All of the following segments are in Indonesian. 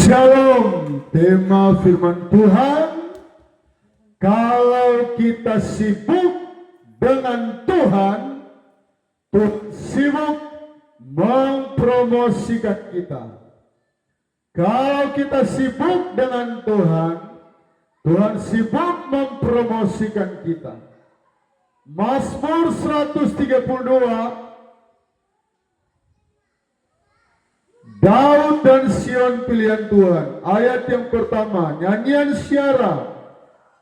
Shalom, tema firman Tuhan. Kalau kita sibuk dengan Tuhan, Tuhan sibuk mempromosikan kita. Kalau kita sibuk dengan Tuhan, Tuhan sibuk mempromosikan kita. Mazmur 132, Daud dan Sion pilihan Tuhan. Ayat yang pertama, nyanyian syiara.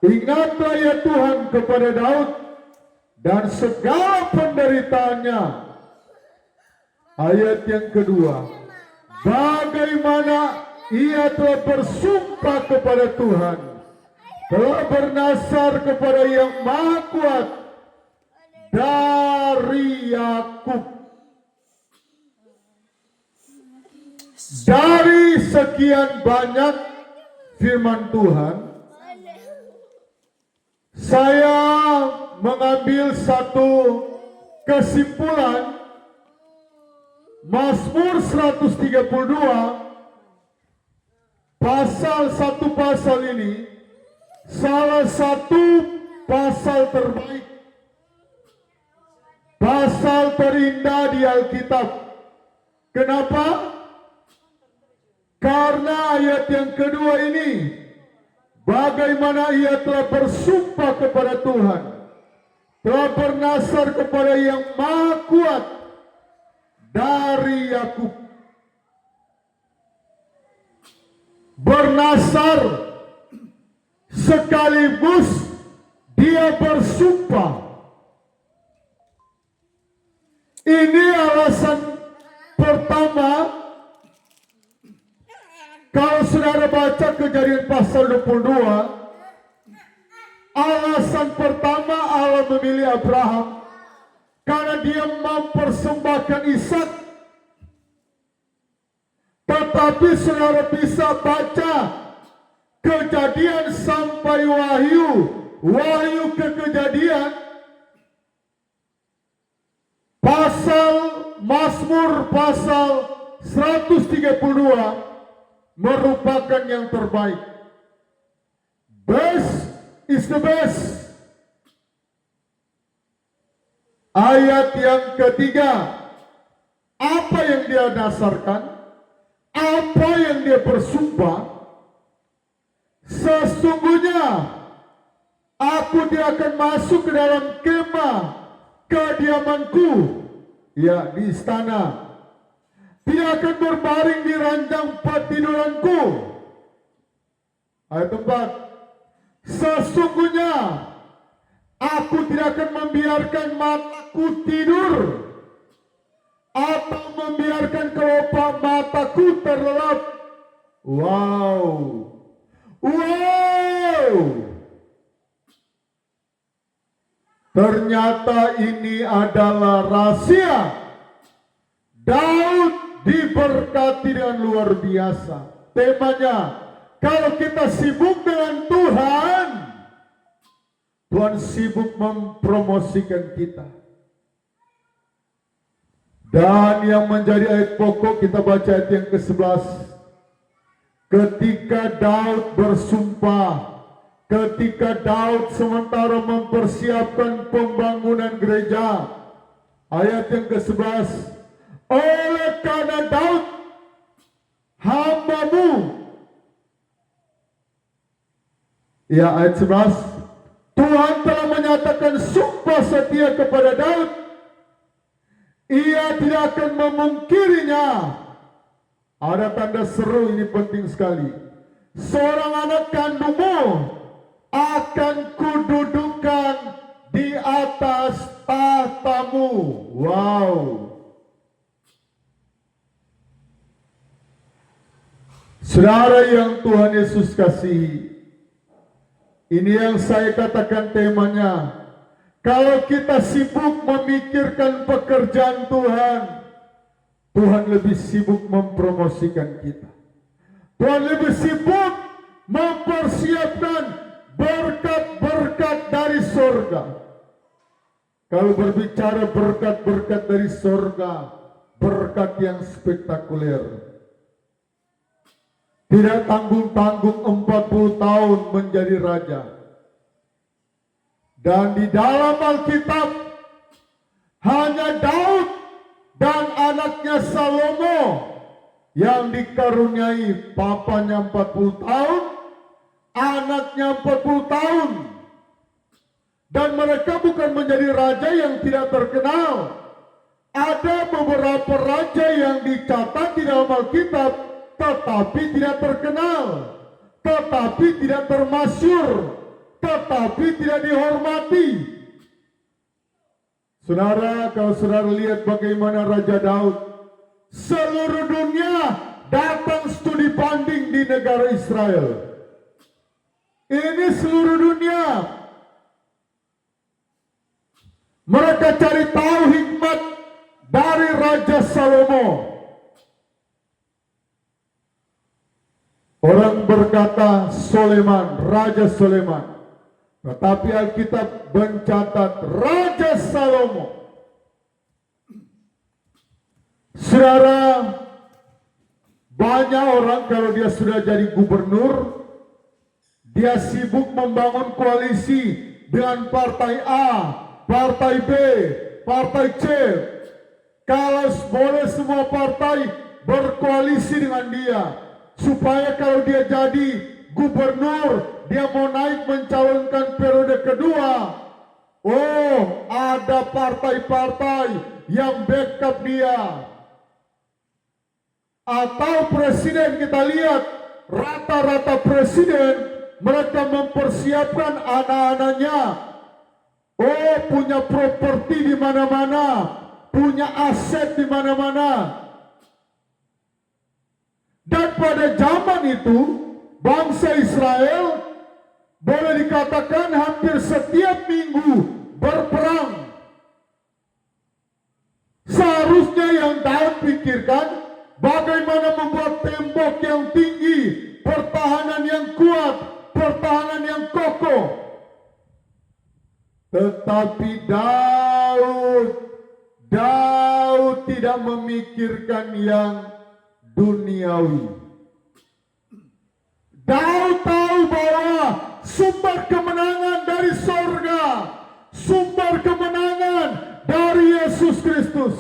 Ingatlah ya Tuhan kepada Daud dan segala penderitaannya. Ayat yang kedua, bagaimana ia telah bersumpah kepada Tuhan, telah bernasar kepada Yang Maha Kuat dari Yakub. Dari sekian banyak firman Tuhan, saya mengambil satu kesimpulan. Mazmur 132 satu pasal ini salah satu pasal terbaik, pasal terindah di Alkitab. Kenapa? Karena ayat yang kedua ini, bagaimana ia telah bersumpah kepada Tuhan, telah bernasar kepada Yang Maha Kuat dari Yakub. Bernasar sekaligus dia bersumpah. Ini alasan pertama. Kalau saudara baca Kejadian pasal 22, alasan pertama Allah memilih Abraham karena dia mempersembahkan Ishak. Tetapi saudara bisa baca Kejadian sampai Wahyu ke Kejadian, pasal Mazmur pasal 132 merupakan yang terbaik. Best is the best. Ayat yang ketiga, apa yang dia dasarkan, apa yang dia bersumpah, sesungguhnya aku tidak akan masuk ke dalam kemah kediamanku, ya di istana. Tidak akan berbaring di ranjang patiduranku. Ayat 4. Sesungguhnya aku tidak akan membiarkan mataku tidur atau membiarkan kelopak mataku terlelap. Wow. Ternyata ini adalah rahasia. Daud diberkati dengan luar biasa. Temanya, kalau kita sibuk dengan Tuhan, Tuhan sibuk mempromosikan kita. Dan yang menjadi ayat pokok, kita baca ayat yang ke-11. Ketika Daud bersumpah, ketika Daud sementara mempersiapkan pembangunan gereja, ayat yang ke-11, oleh karena Daud hambamu, ya ayat 11, Tuhan telah menyatakan sumpah setia kepada Daud, ia tidak akan memungkirinya. Ada tanda seru, ini penting sekali. Seorang anak kandungmu akan kududukan di atas tahtamu. Wow. Saudara yang Tuhan Yesus kasihi, ini yang saya katakan temanya. Kalau kita sibuk memikirkan pekerjaan Tuhan, Tuhan lebih sibuk mempromosikan kita. Tuhan lebih sibuk mempersiapkan berkat-berkat dari surga. Kalau berbicara berkat-berkat dari surga, berkat yang spektakuler. tidak tanggung-tanggung 40 tahun menjadi raja. Dan di dalam Alkitab hanya Daud dan anaknya Salomo yang dikaruniai papanya 40 tahun, anaknya 40 tahun. Dan mereka bukan menjadi raja yang tidak terkenal. Ada beberapa raja yang dicatat di dalam Alkitab, tetapi tidak terkenal, tetapi tidak termasyur, tetapi tidak dihormati. Saudara, kalau saudara lihat bagaimana Raja Daud, seluruh dunia datang studi banding di negara Israel. Ini seluruh dunia. Mereka cari tahu hikmat dari Raja Salomo. Orang berkata Soleman, Raja Soleman. Tetapi Alkitab mencatat Raja Salomo. Saudara, banyak orang kalau dia sudah jadi gubernur, dia sibuk membangun koalisi dengan partai A, partai B, partai C. Kalau boleh semua partai berkoalisi dengan dia, supaya kalau dia jadi gubernur, dia mau naik mencalonkan periode kedua, oh ada partai-partai yang backup dia. Atau presiden, kita lihat rata-rata presiden, mereka mempersiapkan anak-anaknya, oh punya properti di mana-mana, punya aset di mana-mana. Dan pada zaman itu bangsa Israel boleh dikatakan hampir setiap minggu berperang. Seharusnya yang Daud pikirkan bagaimana membuat tembok yang tinggi, pertahanan yang kuat, pertahanan yang kokoh. Tetapi Daud tidak memikirkan yang duniawi. Daud tahu bahwa sumber kemenangan dari sorga, sumber kemenangan dari Yesus Kristus.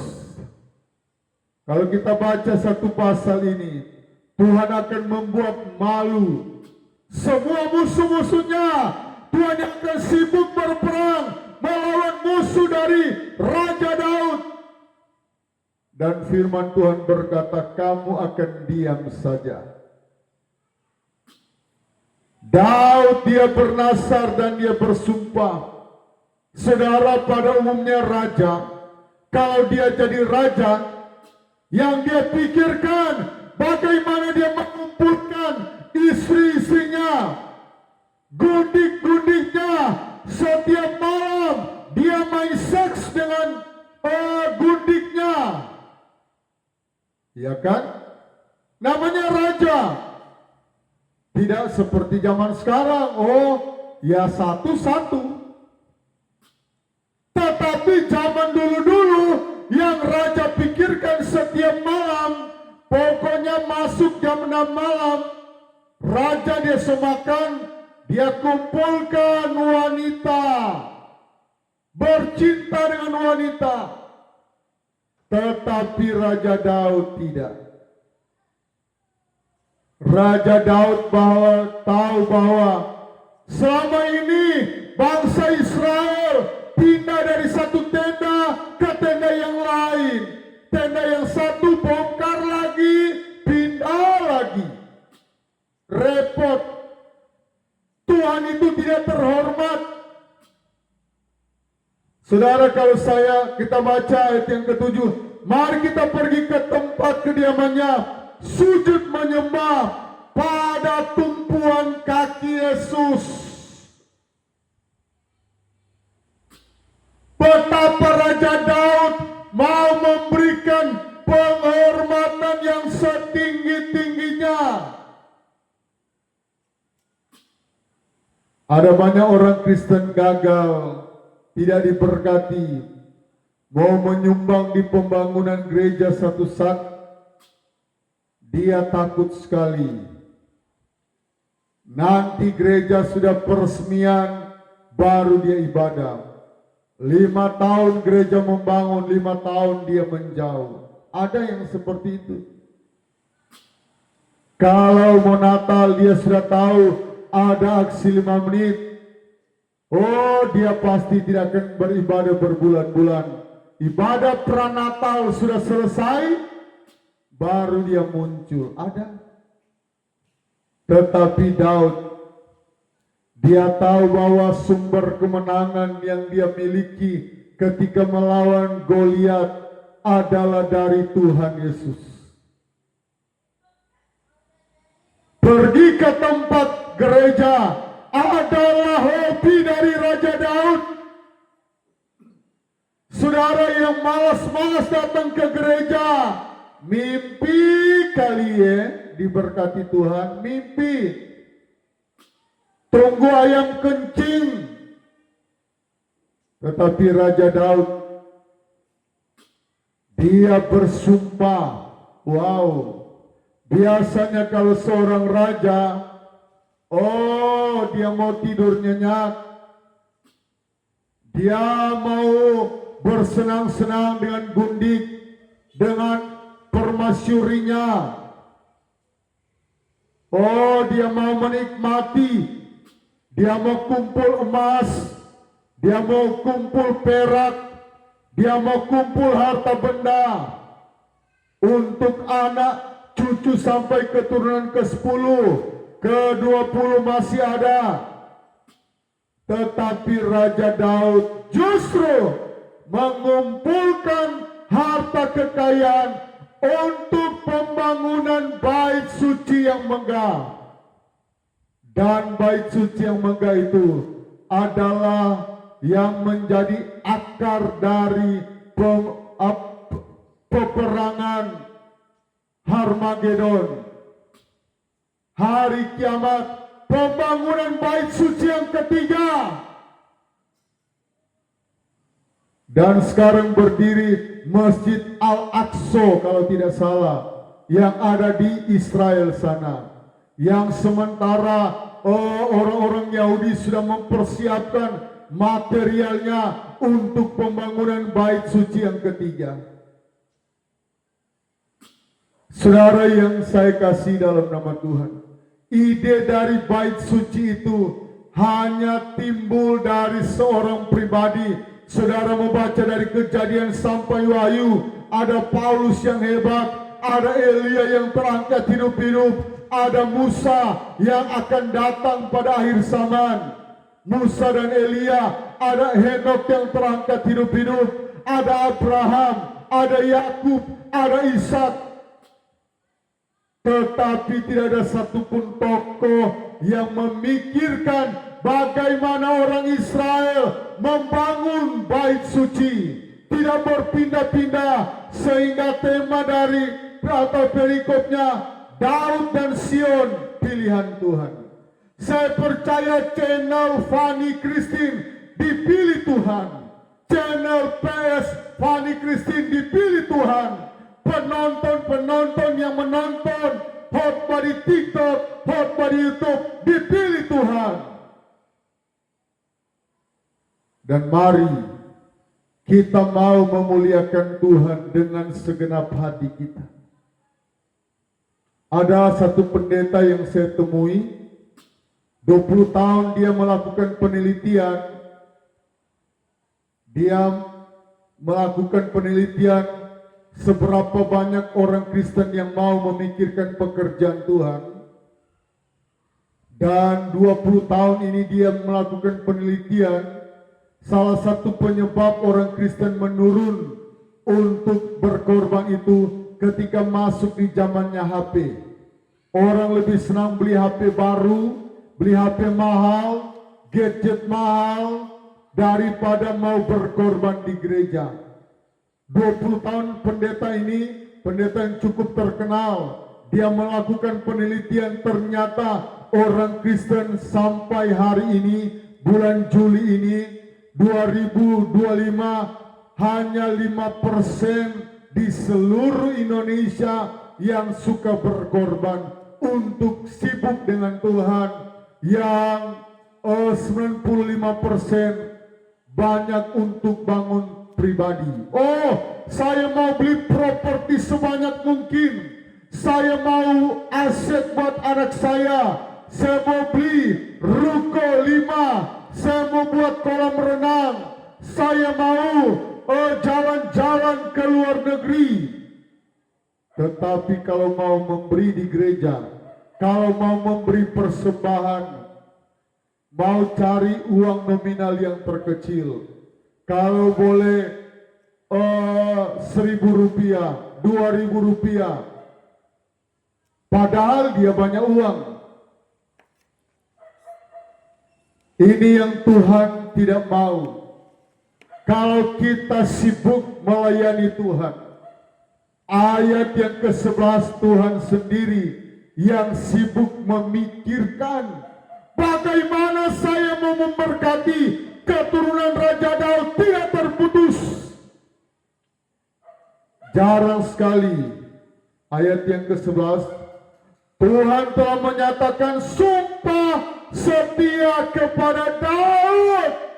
Kalau kita baca satu pasal ini, Tuhan akan membuat malu semua musuh-musuhnya. Tuhan akan sibuk berperang melawan musuh dari Raja Daud. Dan firman Tuhan berkata, kamu akan diam saja. Daud dia bernasar dan dia bersumpah. Saudara, pada umumnya raja, kalau dia jadi raja, yang dia pikirkan bagaimana dia mengumpulkan istri-istrinya, gundik-gundiknya. Setiap malam dia main seks dengan gundiknya. Ya kan? Namanya raja. Tidak seperti zaman sekarang, oh ya satu-satu. Tetapi zaman dulu-dulu yang raja pikirkan setiap malam, pokoknya masuk jam 6 malam, raja dia semakan, dia kumpulkan wanita, bercinta dengan wanita. Tetapi Raja Daud tidak. Raja Daud tahu bahwa selama ini bangsa Israel pindah dari satu tenda ke tenda yang lain. Tenda yang satu bongkar lagi, pindah lagi. Repot. Tuhan itu tidak terhormat. Saudara, kalau kita baca ayat yang ke-7, mari kita pergi ke tempat kediamannya, sujud menyembah pada tumpuan kaki Yesus. Betapa Raja Daud mau memberikan penghormatan yang setinggi-tingginya. Ada banyak orang Kristen gagal, tidak diberkati, mau menyumbang di pembangunan gereja satu saat, dia takut sekali Nanti gereja sudah peresmian, baru dia ibadah. 5 tahun gereja membangun, 5 tahun dia menjauh. Ada yang seperti itu. Kalau mau Natal dia sudah tahu ada aksi 5 menit. Oh, dia pasti tidak akan beribadah berbulan-bulan. Ibadah pranatal sudah selesai, baru dia muncul. Ada. Tetapi Daud, dia tahu bahwa sumber kemenangan yang dia miliki ketika melawan Goliat adalah dari Tuhan Yesus. Pergi ke tempat gereja adalah hobi dari Raja Daud. Saudara yang malas-malas datang ke gereja, mimpi kali ya, diberkati Tuhan, mimpi. Tunggu ayam kencing. Tetapi Raja Daud, dia bersumpah. Wow. Biasanya kalau seorang raja, oh dia mau tidur nyenyak. Dia mau bersenang-senang dengan gundik, dengan permasyurinya. Oh, dia mau menikmati. Dia mau kumpul emas. Dia mau kumpul perak. Dia mau kumpul harta benda. Untuk anak, cucu sampai keturunan ke-10, ke-20 masih ada. Tetapi Raja Daud justru mengumpulkan harta kekayaan untuk pembangunan bait suci yang megah. Dan bait suci yang megah itu adalah yang menjadi akar dari peperangan Harmagedon. Hari kiamat, pembangunan bait suci yang ketiga. Dan sekarang berdiri Masjid Al-Aqsa kalau tidak salah, yang ada di Israel sana. Yang sementara orang-orang Yahudi sudah mempersiapkan materialnya untuk pembangunan bait suci yang ketiga. Saudara yang saya kasih dalam nama Tuhan, ide dari bait suci itu hanya timbul dari seorang pribadi. Saudara membaca dari Kejadian sampai Wahyu, ada Paulus yang hebat, ada Elia yang terangkat hidup-hidup, ada Musa yang akan datang pada akhir zaman. Musa dan Elia, ada Henok yang terangkat hidup-hidup, ada Abraham, ada Yakub, ada Ishak. Tetapi tidak ada satupun tokoh yang memikirkan bagaimana orang Israel membangun bait suci. Tidak berpindah-pindah, sehingga tema dari atau perikopnya Daud dan Sion, pilihan Tuhan. Saya percaya channel Fanny Christine dipilih Tuhan. Channel PS Fanny Christine dipilih Tuhan. Penonton-penonton yang menonton khotbah di TikTok, khotbah di YouTube dipilih Tuhan. Dan mari kita mau memuliakan Tuhan dengan segenap hati kita. Ada satu pendeta yang saya temui, 20 tahun dia melakukan penelitian. Dia melakukan penelitian seberapa banyak orang Kristen yang mau memikirkan pekerjaan Tuhan. Dan 20 tahun ini dia melakukan penelitian. Salah satu penyebab orang Kristen menurun untuk berkorban itu ketika masuk di zamannya HP. Orang lebih senang beli HP baru, beli HP mahal, gadget mahal, daripada mau berkorban di gereja. 20 tahun pendeta ini, pendeta yang cukup terkenal, dia melakukan penelitian, ternyata orang Kristen sampai hari ini, bulan Juli ini, 2025, hanya 5% di seluruh Indonesia yang suka berkorban untuk sibuk dengan Tuhan, yang 95% banyak untuk bangun pribadi. Oh, saya mau beli properti sebanyak mungkin. Saya mau aset buat anak saya. Saya mau beli ruko 5. Saya mau buat kolam renang. Saya mau jalan-jalan ke luar negeri. Tetapi kalau mau memberi di gereja, kalau mau memberi persembahan, mau cari uang nominal yang terkecil, kalau boleh 1.000 rupiah, 2.000 rupiah, padahal dia banyak uang. Ini yang Tuhan tidak mau. Kalau kita sibuk melayani Tuhan, ayat yang ke-11 Tuhan sendiri yang sibuk memikirkan bagaimana saya mau memberkati keturunan Raja Daud tidak terputus. Jarang sekali ayat yang ke-11 Tuhan telah menyatakan sumpah setia kepada Daud.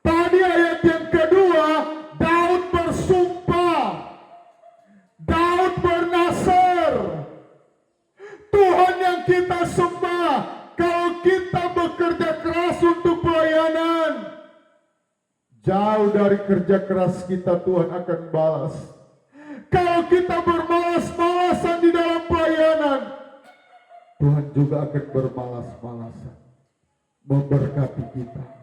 Tadi ayat yang kedua, Daud bersumpah, Daud bernasar. Tuhan yang kita sembah, kalau kita bekerja keras untuk pelayanan, jauh dari kerja keras kita Tuhan akan balas. Kalau kita bermalas-malasan di dalam pelayanan, Tuhan juga akan bermalas-malasan memberkati kita.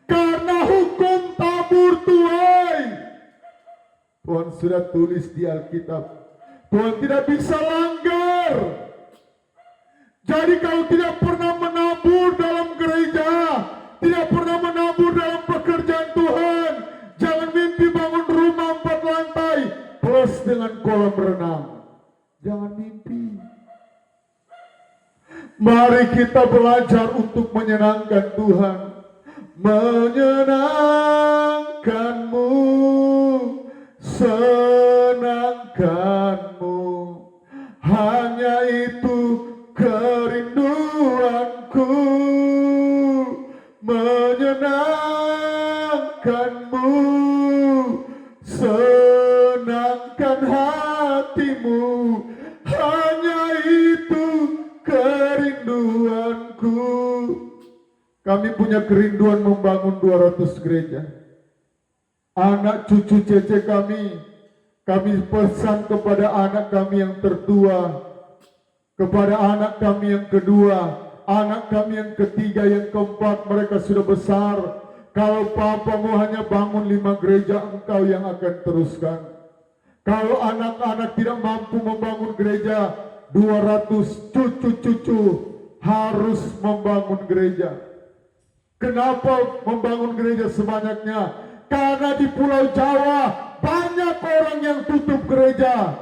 Karena hukum tabur tuai, Tuhan sudah tulis di Alkitab, Tuhan tidak bisa langgar. Jadi kalau tidak pernah menabur dalam gereja, tidak pernah menabur dalam pekerjaan Tuhan, jangan mimpi bangun rumah 4 lantai plus dengan kolam renang. Jangan mimpi. Mari kita belajar untuk menyenangkan Tuhan. Menyenangkanmu, senangkanmu, hanya itu kerinduanku. Menyenangkanmu, senangkan hatimu, hanya itu kerinduanku. Kami punya kerinduan membangun 200 gereja. Anak cucu cece kami pesan kepada anak kami yang tertua, kepada anak kami yang kedua, anak kami yang ketiga, yang keempat, mereka sudah besar. Kalau papamu hanya bangun 5 gereja, engkau yang akan teruskan. Kalau anak-anak tidak mampu membangun gereja, 200 cucu-cucu harus membangun gereja. Kenapa membangun gereja sebanyaknya? Karena di Pulau Jawa banyak orang yang tutup gereja.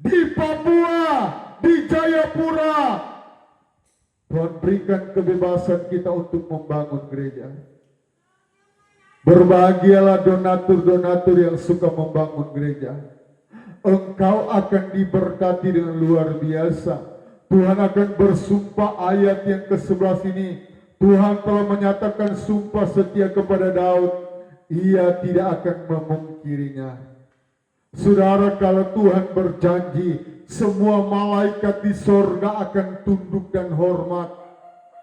Di Papua, di Jayapura, Tuhan berikan kebebasan kita untuk membangun gereja. Berbahagialah donatur-donatur yang suka membangun gereja. Engkau akan diberkati dengan luar biasa. Tuhan akan bersumpah, ayat yang ke-11 ini, Tuhan telah menyatakan sumpah setia kepada Daud. Ia tidak akan memungkirinya. Saudara, kalau Tuhan berjanji, semua malaikat di sorga akan tunduk dan hormat.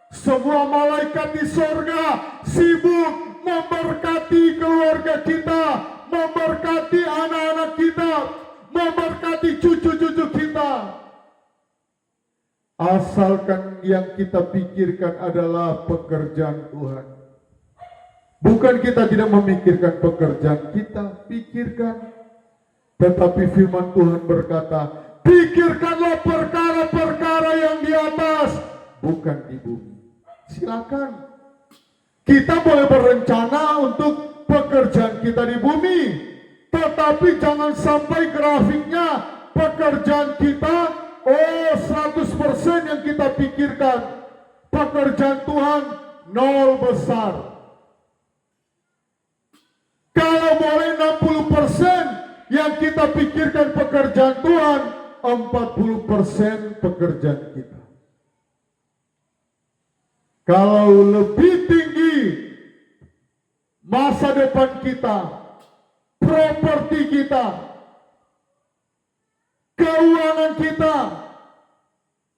Semua malaikat di sorga sibuk memberkati keluarga kita, memberkati anak-anak kita, memberkati cucu-cucu kita. Asalkan yang kita pikirkan adalah pekerjaan Tuhan. Bukan kita tidak memikirkan pekerjaan kita, pikirkan. Tetapi firman Tuhan berkata, pikirkanlah perkara-perkara yang di atas, bukan di bumi. Silakan. Kita boleh berencana untuk pekerjaan kita di bumi, tetapi jangan sampai grafiknya pekerjaan kita 100% yang kita pikirkan. Pekerjaan Tuhan 0 besar. Kalau boleh 60% yang kita pikirkan pekerjaan Tuhan, 40% pekerjaan kita. Kalau lebih tinggi masa depan kita, properti kita, keuangan kita,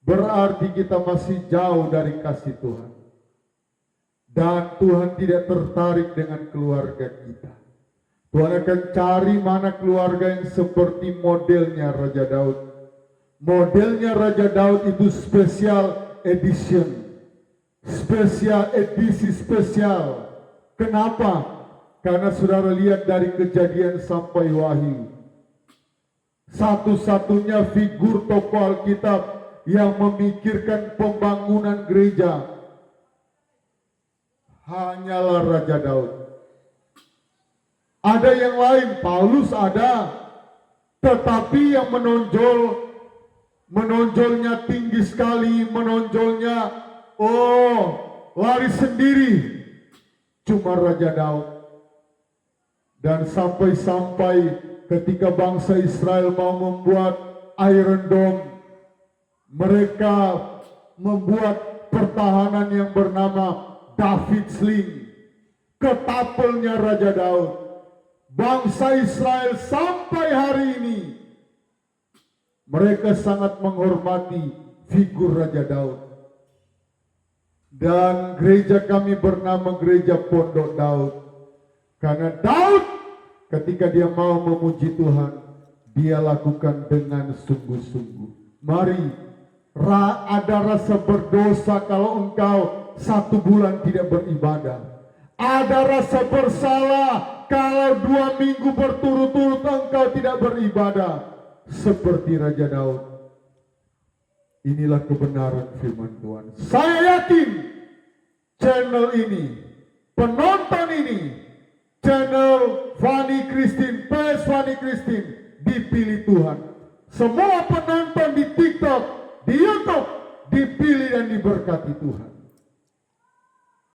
berarti kita masih jauh dari kasih Tuhan. Dan Tuhan tidak tertarik dengan keluarga kita. Tuhan akan cari mana keluarga yang seperti modelnya Raja Daud. Modelnya Raja Daud itu special edition. Spesial edisi spesial. Kenapa? Karena saudara lihat dari Kejadian sampai Wahyu, satu-satunya figur tokoh Alkitab yang memikirkan pembangunan gereja hanyalah Raja Daud. Ada yang lain, Paulus ada, tetapi yang menonjolnya tinggi sekali, menonjolnya lari sendiri, cuma Raja Daud. Dan sampai-sampai ketika bangsa Israel mau membuat Iron Dome, mereka membuat pertahanan yang bernama David Sling, ketapelnya Raja Daud. Bangsa Israel sampai hari ini mereka sangat menghormati figur Raja Daud. Dan gereja kami bernama Gereja Pondok Daud, karena Daud ketika dia mau memuji Tuhan, dia lakukan dengan sungguh-sungguh. Mari, ada rasa berdosa kalau engkau 1 bulan tidak beribadah. Ada rasa bersalah kalau 2 minggu berturut-turut engkau tidak beribadah. Seperti Raja Daud. Inilah kebenaran firman Tuhan. Saya yakin channel ini, penonton ini, channel Fanny Christine, PS Fanny Christine, dipilih Tuhan. Semua penonton di TikTok, di YouTube, dipilih dan diberkati Tuhan.